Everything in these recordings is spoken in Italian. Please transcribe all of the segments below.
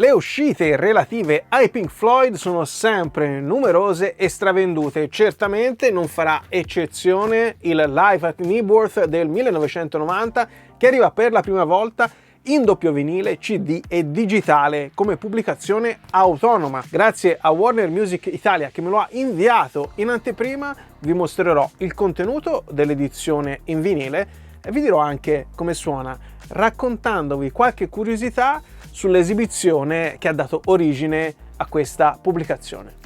Le uscite relative ai Pink Floyd sono sempre numerose e stravendute. Certamente non farà eccezione il Live at Knebworth del 1990, che arriva per la prima volta in doppio vinile, CD e digitale come pubblicazione autonoma. Grazie a Warner Music Italia che me lo ha inviato in anteprima, vi mostrerò il contenuto dell'edizione in vinile e vi dirò anche come suona, raccontandovi qualche curiosità sull'esibizione che ha dato origine a questa pubblicazione.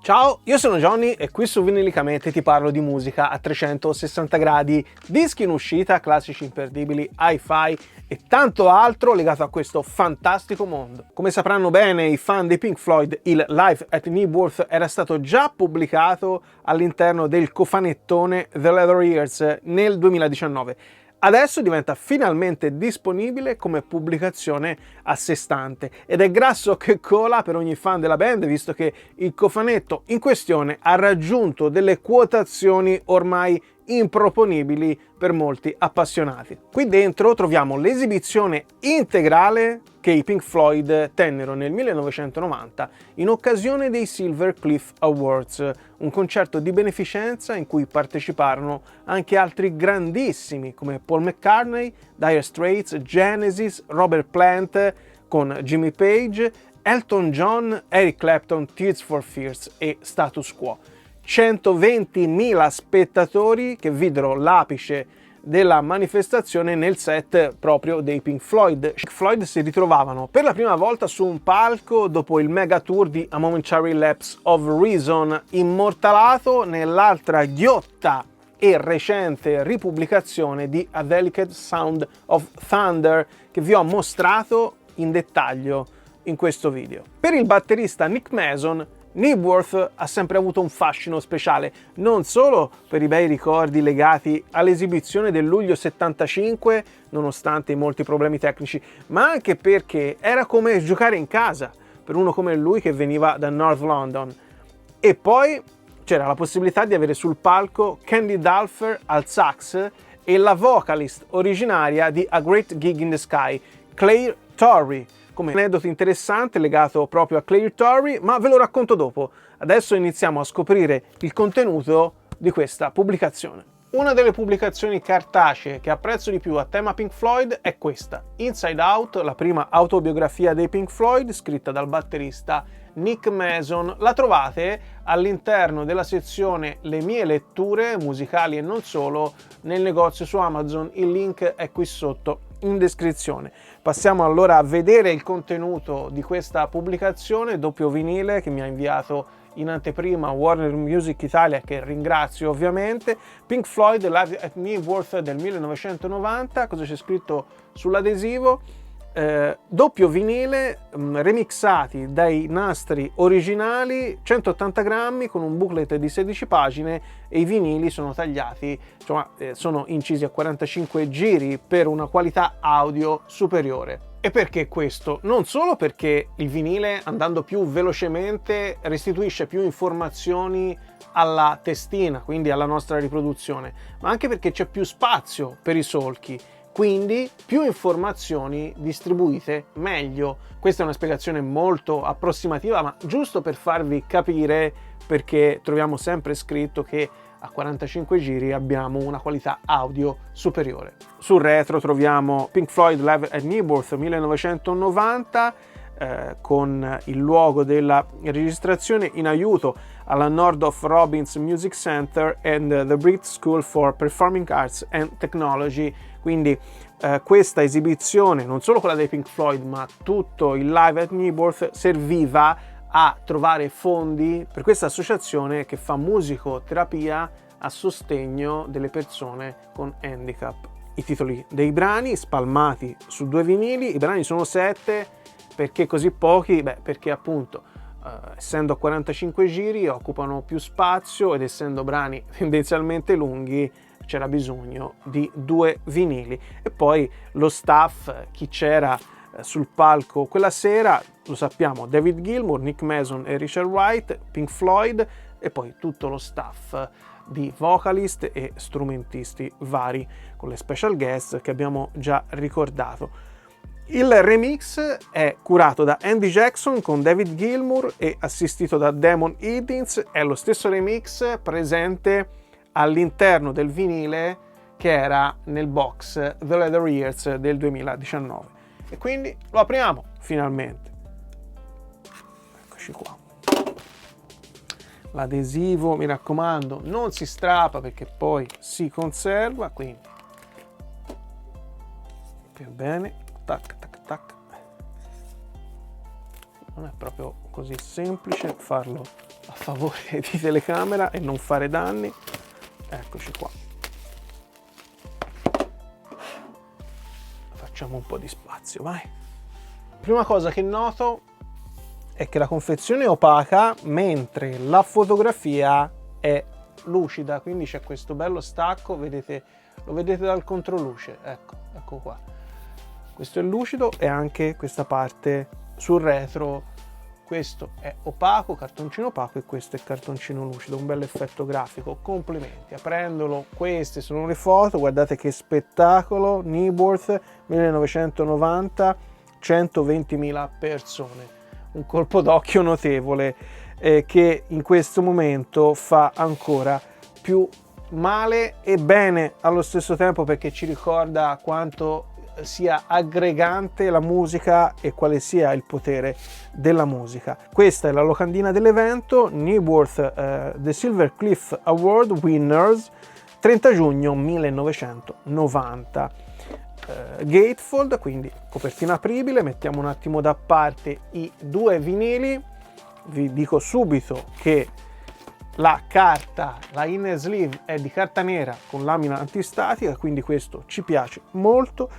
Ciao, io sono Johnny e qui su Vinilicamente ti parlo di musica a 360 gradi, dischi in uscita, classici imperdibili, hi-fi e tanto altro legato a questo fantastico mondo. Come sapranno bene i fan dei Pink Floyd, il Live at Knebworth era stato già pubblicato all'interno del cofanettone The Leather Years nel 2019. Adesso diventa finalmente disponibile come pubblicazione a sé stante ed è grasso che cola per ogni fan della band, visto che il cofanetto in questione ha raggiunto delle quotazioni ormai improponibili per molti appassionati. Qui dentro troviamo l'esibizione integrale che i Pink Floyd tennero nel 1990 in occasione dei Silver Cliff Awards, un concerto di beneficenza in cui parteciparono anche altri grandissimi come Paul McCartney, Dire Straits, Genesis, Robert Plant con Jimmy Page, Elton John, Eric Clapton, Tears for Fears e Status Quo. 120.000 spettatori che videro l'apice della manifestazione nel set proprio dei Pink Floyd. I Pink Floyd si ritrovavano per la prima volta su un palco dopo il mega tour di A Momentary Lapse of Reason, immortalato nell'altra ghiotta e recente ripubblicazione di A Delicate Sound of Thunder che vi ho mostrato in dettaglio in questo video. Per il batterista Nick Mason, Knebworth ha sempre avuto un fascino speciale, non solo per i bei ricordi legati all'esibizione del luglio 75, nonostante i molti problemi tecnici, ma anche perché era come giocare in casa per uno come lui che veniva da North London. E poi c'era la possibilità di avere sul palco Candy Dulfer al sax e la vocalist originaria di A Great Gig in the Sky, Claire Torrey. Come aneddoto interessante legato proprio a Claire Torrey, ma ve lo racconto dopo. Adesso iniziamo a scoprire il contenuto di questa pubblicazione. Una delle pubblicazioni cartacee che apprezzo di più a tema Pink Floyd è questa, Inside Out, la prima autobiografia dei Pink Floyd scritta dal batterista Nick Mason. La trovate all'interno della sezione Le mie letture musicali e non solo nel negozio su Amazon, il link è qui sotto in descrizione. Passiamo allora a vedere il contenuto di questa pubblicazione, doppio vinile che mi ha inviato in anteprima Warner Music Italia, che ringrazio ovviamente. Pink Floyd Live at Knebworth del 1990, cosa c'è scritto sull'adesivo? Doppio vinile, remixati dai nastri originali, 180 grammi con un booklet di 16 pagine e i vinili sono tagliati, insomma, sono incisi a 45 giri per una qualità audio superiore. E perché questo? Non solo perché il vinile, andando più velocemente, restituisce più informazioni alla testina, quindi alla nostra riproduzione, ma anche perché c'è più spazio per i solchi, quindi più informazioni distribuite meglio. Questa è una spiegazione molto approssimativa, ma giusto per farvi capire perché troviamo sempre scritto che a 45 giri abbiamo una qualità audio superiore. Sul retro troviamo Pink Floyd Live at Knebworth 1990 con il logo della registrazione in aiuto alla Northrop Robbins Music Center and the Brit School for Performing Arts and Technology. Quindi questa esibizione, non solo quella dei Pink Floyd, ma tutto il Live at Knebworth serviva a trovare fondi per questa associazione che fa musicoterapia a sostegno delle persone con handicap. I titoli dei brani spalmati su 2 vinili, i brani sono 7, perché così pochi? Beh, perché appunto essendo a 45 giri occupano più spazio ed essendo brani tendenzialmente lunghi c'era bisogno di 2 vinili. E poi lo staff, chi c'era sul palco quella sera, lo sappiamo, David Gilmour, Nick Mason e Richard Wright, Pink Floyd e poi tutto lo staff di vocalist e strumentisti vari con le special guest che abbiamo già ricordato. Il remix è curato da Andy Jackson con David Gilmour e assistito da Damon Hiddins. È lo stesso remix presente all'interno del vinile che era nel box The Leather Years del 2019. E quindi lo apriamo finalmente. Eccoci qua. L'adesivo, mi raccomando, non si strappa perché poi si conserva, quindi più bene. Tac, tac, tac. Non è proprio così semplice farlo a favore di telecamera e non fare danni. Eccoci qua. Facciamo un po' di spazio, vai. Prima cosa che noto è che la confezione è opaca mentre la fotografia è lucida, quindi c'è questo bello stacco, vedete, lo vedete dal controluce, ecco qua. Questo è lucido e anche questa parte sul retro, questo è opaco, cartoncino opaco, e questo è cartoncino lucido, un bel effetto grafico, complimenti. Aprendolo, queste sono le foto, guardate che spettacolo, Knebworth 1990, 120.000 persone, un colpo d'occhio notevole che in questo momento fa ancora più male e bene allo stesso tempo, perché ci ricorda quanto sia aggregante la musica e quale sia il potere della musica. Questa è la locandina dell'evento, Knebworth The Silver Cliff Award Winners, 30 giugno 1990. Gatefold, quindi copertina apribile. Mettiamo un attimo da parte i due vinili. Vi dico subito che la carta, la inner sleeve, è di carta nera con lamina antistatica, quindi questo ci piace molto.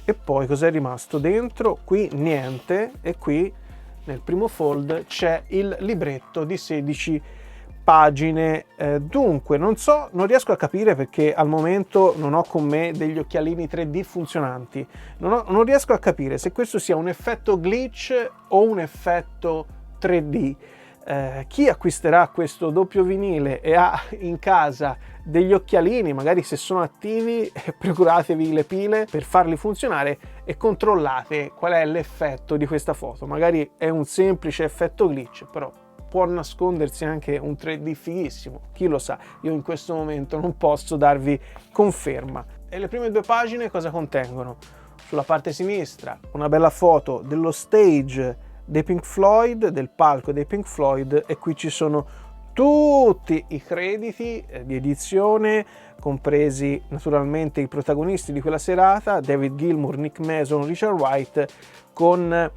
E poi cos'è rimasto dentro? Qui niente, e qui nel primo fold c'è il libretto di 16 pagine. Dunque non riesco a capire, perché al momento non ho con me degli occhialini 3D funzionanti, non riesco a capire se questo sia un effetto glitch o un effetto 3D. Chi acquisterà questo doppio vinile e ha in casa degli occhialini, magari se sono attivi, procuratevi le pile per farli funzionare e controllate qual è l'effetto di questa foto. Magari è un semplice effetto glitch, però può nascondersi anche un 3D fighissimo, chi lo sa. Io in questo momento non posso darvi conferma. E le prime due pagine cosa contengono? Sulla parte sinistra una bella foto dello stage dei Pink Floyd, del palco dei Pink Floyd, e qui ci sono tutti i crediti di edizione, compresi naturalmente i protagonisti di quella serata, David Gilmour, Nick Mason, Richard Wright, con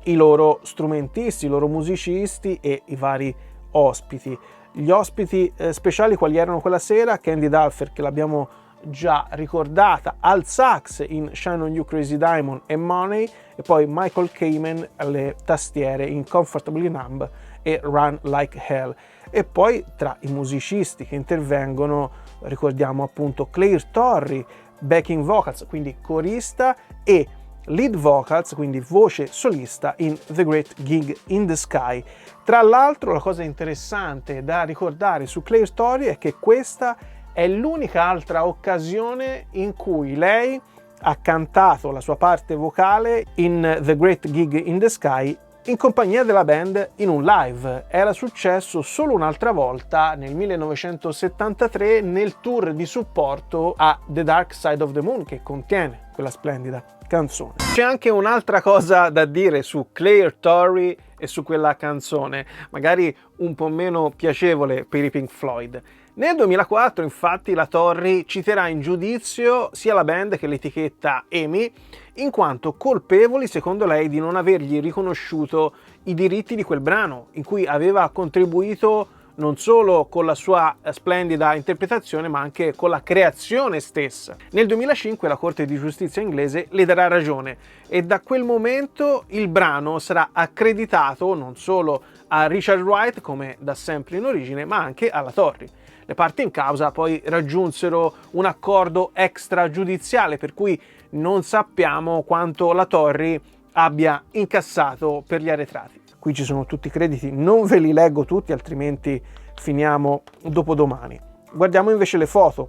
i loro strumentisti, i loro musicisti e i vari ospiti. Gli ospiti speciali quali erano quella sera? Candy Dulfer, che l'abbiamo già ricordata, al sax in Shine on You Crazy Diamond e Money, e poi Michael Kamen alle tastiere in Comfortably Numb e Run Like Hell. E poi tra i musicisti che intervengono ricordiamo appunto Claire Torrey, backing vocals, quindi corista, e lead vocals, quindi voce solista in The Great Gig in the Sky. Tra l'altro la cosa interessante da ricordare su Claire Torrey è che questa è l'unica altra occasione in cui lei ha cantato la sua parte vocale in The Great Gig in the Sky in compagnia della band in un live. Era successo solo un'altra volta nel 1973 nel tour di supporto a The Dark Side of the Moon, che contiene quella splendida canzone. C'è anche un'altra cosa da dire su Claire Torrey e su quella canzone, magari un po' meno piacevole per i Pink Floyd. Nel 2004 infatti la Torrey citerà in giudizio sia la band che l'etichetta EMI, in quanto colpevoli secondo lei di non avergli riconosciuto i diritti di quel brano, in cui aveva contribuito non solo con la sua splendida interpretazione ma anche con la creazione stessa. Nel 2005 la Corte di Giustizia inglese le darà ragione e da quel momento il brano sarà accreditato non solo a Richard Wright come da sempre in origine ma anche alla Torrey. Le parti in causa poi raggiunsero un accordo extragiudiziale per cui non sappiamo quanto la Torrey abbia incassato per gli arretrati. Qui ci sono tutti i crediti, non ve li leggo tutti, altrimenti finiamo dopodomani. Guardiamo invece le foto.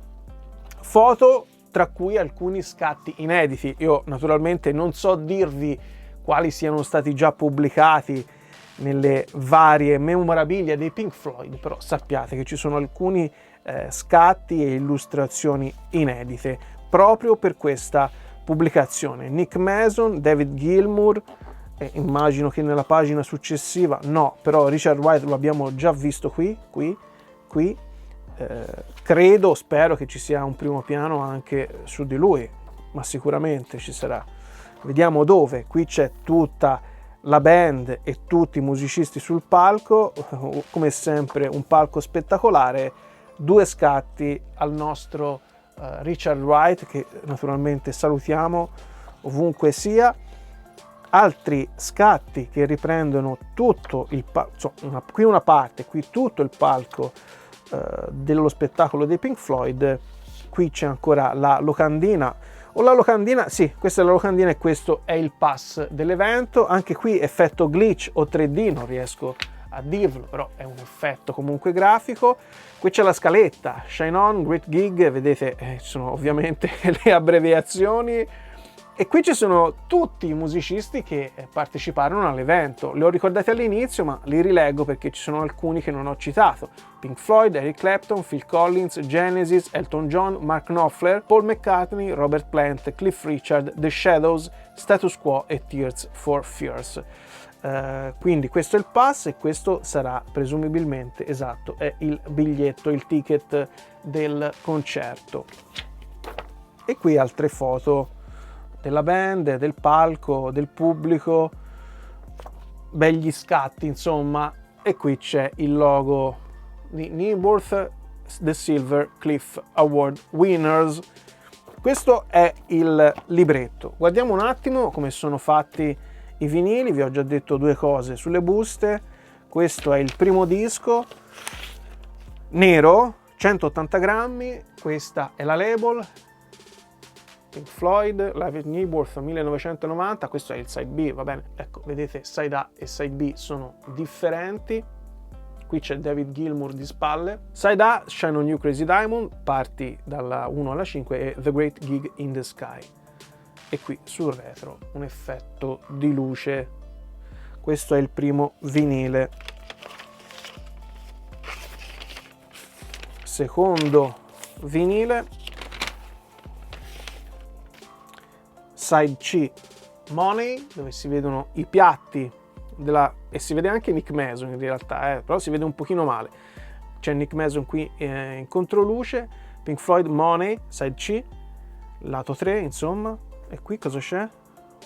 Foto tra cui alcuni scatti inediti. Io naturalmente non so dirvi quali siano stati già pubblicati nelle varie memorabilia dei Pink Floyd, però sappiate che ci sono alcuni scatti e illustrazioni inedite proprio per questa pubblicazione. Nick Mason, David Gilmour, immagino che nella pagina successiva no, però Richard Wright lo abbiamo già visto qui. Credo, spero che ci sia un primo piano anche su di lui, ma sicuramente ci sarà. Vediamo dove. Qui c'è tutta la band e tutti i musicisti sul palco, come sempre un palco spettacolare, 2 scatti al nostro Richard Wright, che naturalmente salutiamo ovunque sia. Altri scatti che riprendono tutto il palco, qui una parte, qui tutto il palco dello spettacolo dei Pink Floyd. Qui c'è ancora la locandina, o la locandina, sì, questa è la locandina e questo è il pass dell'evento. Anche qui effetto glitch o 3D, non riesco a dirvelo, però è un effetto comunque grafico. Qui c'è la scaletta, Shine On, Great Gig, vedete ci sono ovviamente le abbreviazioni. E qui ci sono tutti i musicisti che parteciparono all'evento. Li ho ricordati all'inizio, ma li rileggo perché ci sono alcuni che non ho citato. Pink Floyd, Eric Clapton, Phil Collins, Genesis, Elton John, Mark Knopfler, Paul McCartney, Robert Plant, Cliff Richard, The Shadows, Status Quo e Tears for Fears. Quindi questo è il pass e questo sarà presumibilmente, esatto, è il biglietto, il ticket del concerto. E qui altre foto della band, del palco, del pubblico, begli scatti insomma. E qui c'è il logo di Knebworth, The Silver Cliff Award Winners. Questo è il libretto. Guardiamo un attimo come sono fatti i vinili. Vi ho già detto 2 cose sulle buste. Questo è il primo disco, nero, 180 grammi. Questa è la label, Pink Floyd, Live at Knebworth 1990, questo è il side B, va bene, ecco, vedete side A e side B sono differenti. Qui c'è David Gilmour di spalle. Side A, Shine On You Crazy Diamond, parti dalla 1 alla 5 e The Great Gig in the Sky. E qui sul retro un effetto di luce. Questo è il primo vinile. Secondo vinile, Side C, Money, dove si vedono i piatti e si vede anche Nick Mason in realtà, però si vede un pochino male. C'è Nick Mason qui in controluce. Pink Floyd, Money, Side C, lato 3 insomma. E qui cosa c'è?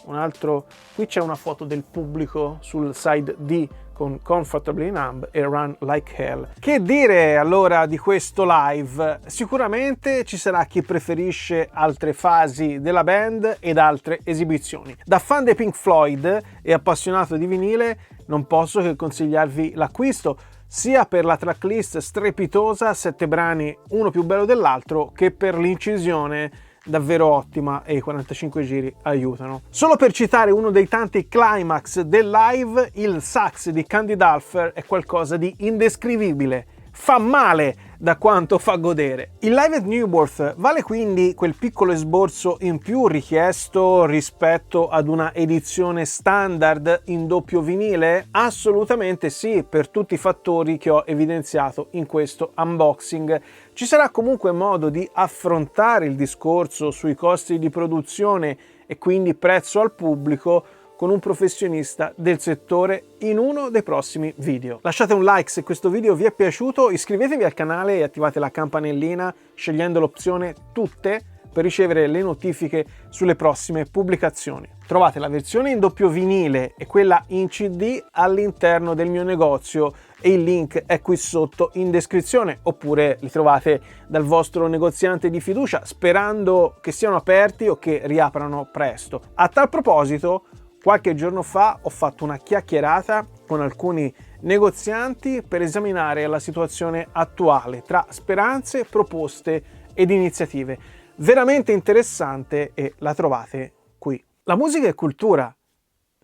Un altro, qui c'è una foto del pubblico sul side D con Comfortably Numb e Run Like Hell. Che dire allora di questo live? Sicuramente ci sarà chi preferisce altre fasi della band ed altre esibizioni. Da fan dei Pink Floyd e appassionato di vinile non posso che consigliarvi l'acquisto, sia per la tracklist strepitosa, 7 brani uno più bello dell'altro, che per l'incisione davvero ottima e i 45 giri aiutano. Solo per citare uno dei tanti climax del live, il sax di Candy Dulfer è qualcosa di indescrivibile. Fa male da quanto fa godere. Il Live at Knebworth vale quindi quel piccolo esborso in più richiesto rispetto ad una edizione standard in doppio vinile? Assolutamente sì, per tutti i fattori che ho evidenziato in questo unboxing. Ci sarà comunque modo di affrontare il discorso sui costi di produzione e quindi prezzo al pubblico con un professionista del settore in uno dei prossimi video. Lasciate un like se questo video vi è piaciuto, iscrivetevi al canale e attivate la campanellina scegliendo l'opzione tutte per ricevere le notifiche sulle prossime pubblicazioni. Trovate la versione in doppio vinile e quella in CD all'interno del mio negozio e il link è qui sotto in descrizione, oppure li trovate dal vostro negoziante di fiducia, sperando che siano aperti o che riaprano presto. A tal proposito, qualche giorno fa ho fatto una chiacchierata con alcuni negozianti per esaminare la situazione attuale tra speranze, proposte ed iniziative. Veramente interessante e la trovate qui. La musica è cultura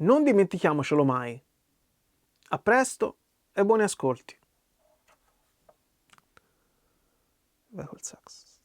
Non dimentichiamocelo mai. A presto e buoni ascolti. Vai col sax.